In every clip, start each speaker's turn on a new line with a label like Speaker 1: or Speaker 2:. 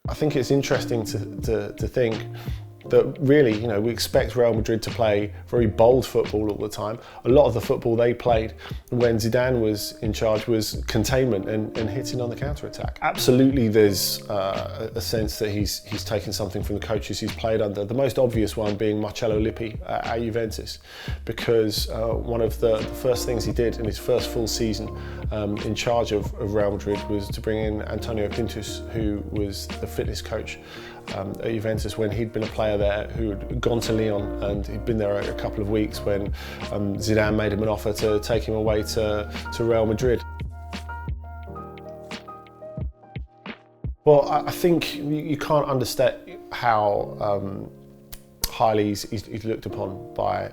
Speaker 1: I think it's interesting to think that really, we expect Real Madrid to play very bold football all the time. A lot of the football they played when Zidane was in charge was containment and hitting on the counter-attack. Absolutely, there's a sense that he's taken something from the coaches he's played under. The most obvious one being Marcello Lippi at Juventus, because one of the first things he did in his first full season in charge of Real Madrid was to bring in Antonio Pintus, who was the fitness coach at Juventus when he'd been a player there who had gone to Lyon, and he'd been there a couple of weeks when Zidane made him an offer to take him away to Real Madrid. Well, I think you can't understate how highly he's looked upon by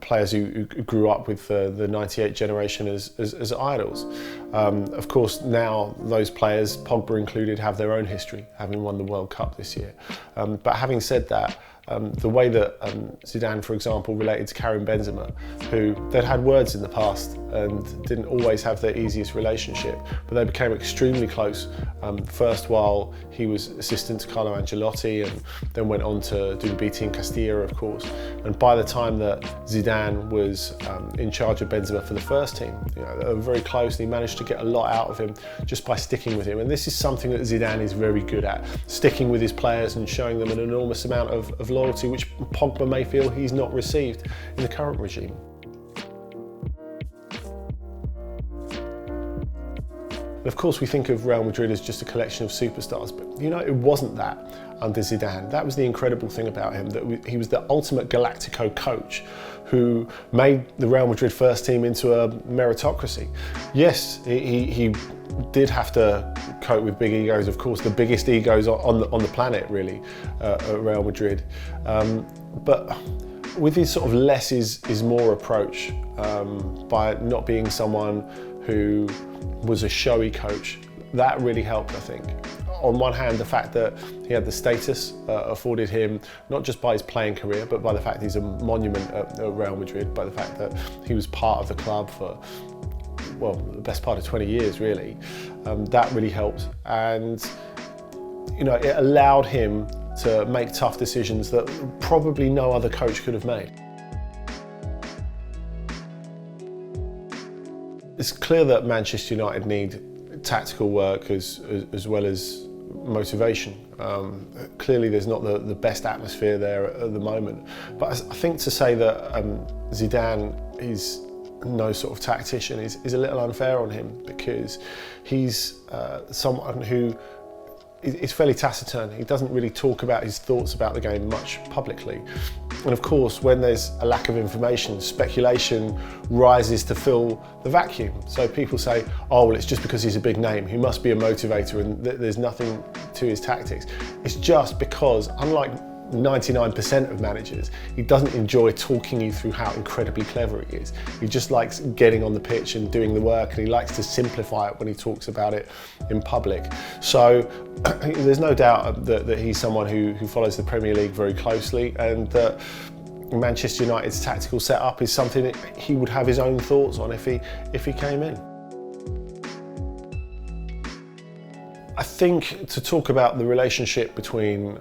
Speaker 1: players who grew up with the '98 generation as idols. Of course, now those players, Pogba included, have their own history, having won the World Cup this year. But having said that, the way that Zidane, for example, related to Karim Benzema, who they'd had words in the past and didn't always have the easiest relationship, but they became extremely close. First while he was assistant to Carlo Ancelotti, and then went on to do the BT in Castilla, of course. And by the time that Zidane was in charge of Benzema for the first team, they were very close, and he managed to get a lot out of him just by sticking with him. And this is something that Zidane is very good at, sticking with his players and showing them an enormous amount of loyalty, which Pogba may feel he's not received in the current regime. Of course, we think of Real Madrid as just a collection of superstars, but it wasn't that under Zidane. That was the incredible thing about him, that he was the ultimate Galactico coach who made the Real Madrid first team into a meritocracy. Yes, he did have to cope with big egos, of course, the biggest egos on the planet, really, at Real Madrid. But with his sort of less is more approach, by not being someone who was a showy coach, that really helped, I think. On one hand, the fact that he had the status afforded him, not just by his playing career, but by the fact he's a monument at Real Madrid, by the fact that he was part of the club for, well, the best part of 20 years, really. That really helped. And, it allowed him to make tough decisions that probably no other coach could have made. It's clear that Manchester United need tactical work as well as motivation. Clearly there's not the best atmosphere there at the moment. But I think to say that Zidane is no sort of tactician is a little unfair on him, because he's someone who is fairly taciturn. He doesn't really talk about his thoughts about the game much publicly. And of course, when there's a lack of information, speculation rises to fill the vacuum. So people say, oh, well, it's just because he's a big name, he must be a motivator, and there's nothing to his tactics. It's just because, unlike 99% of managers, he doesn't enjoy talking you through how incredibly clever he is. He just likes getting on the pitch and doing the work, and he likes to simplify it when he talks about it in public. So there's no doubt that he's someone who follows the Premier League very closely, and that Manchester United's tactical setup is something that he would have his own thoughts on if he came in. I think to talk about the relationship between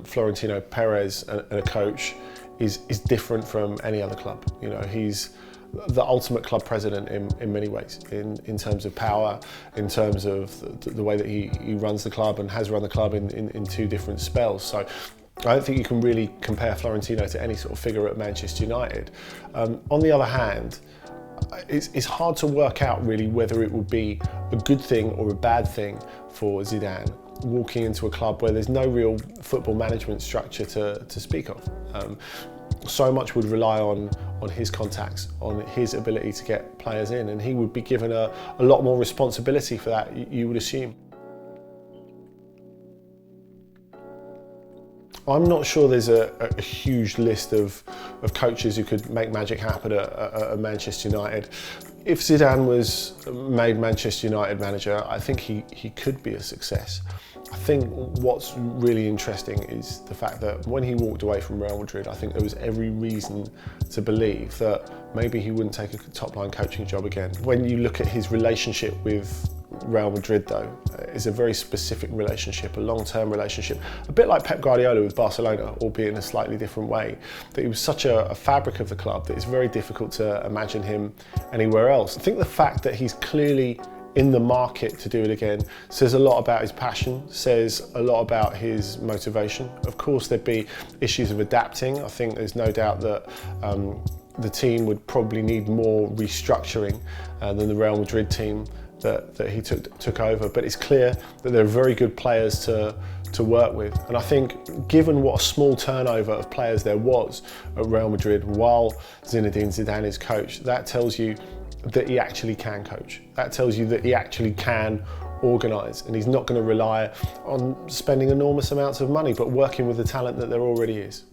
Speaker 1: Florentino Perez and a coach is different from any other club. He's the ultimate club president in many ways, in terms of power, in terms of the way that he runs the club and has run the club in two different spells. So I don't think you can really compare Florentino to any sort of figure at Manchester United. On the other hand, it's hard to work out really whether it would be a good thing or a bad thing for Zidane walking into a club where there's no real football management structure to speak of. So much would rely on his contacts, on his ability to get players in, and he would be given a lot more responsibility for that, you would assume. I'm not sure there's a huge list of coaches who could make magic happen at Manchester United. If Zidane was made Manchester United manager, I think he could be a success. I think what's really interesting is the fact that when he walked away from Real Madrid, I think there was every reason to believe that maybe he wouldn't take a top-line coaching job again. When you look at his relationship with Real Madrid though is a very specific relationship, a long-term relationship, a bit like Pep Guardiola with Barcelona, albeit in a slightly different way. That he was such a fabric of the club that it's very difficult to imagine him anywhere else. I think the fact that he's clearly in the market to do it again says a lot about his passion, says a lot about his motivation. Of course there'd be issues of adapting. I think there's no doubt that the team would probably need more restructuring than the Real Madrid team that he took over, but it's clear that there are very good players to work with. And I think given what a small turnover of players there was at Real Madrid while Zinedine Zidane is coach, that tells you that he actually can coach. That tells you that he actually can organise, and he's not going to rely on spending enormous amounts of money, but working with the talent that there already is.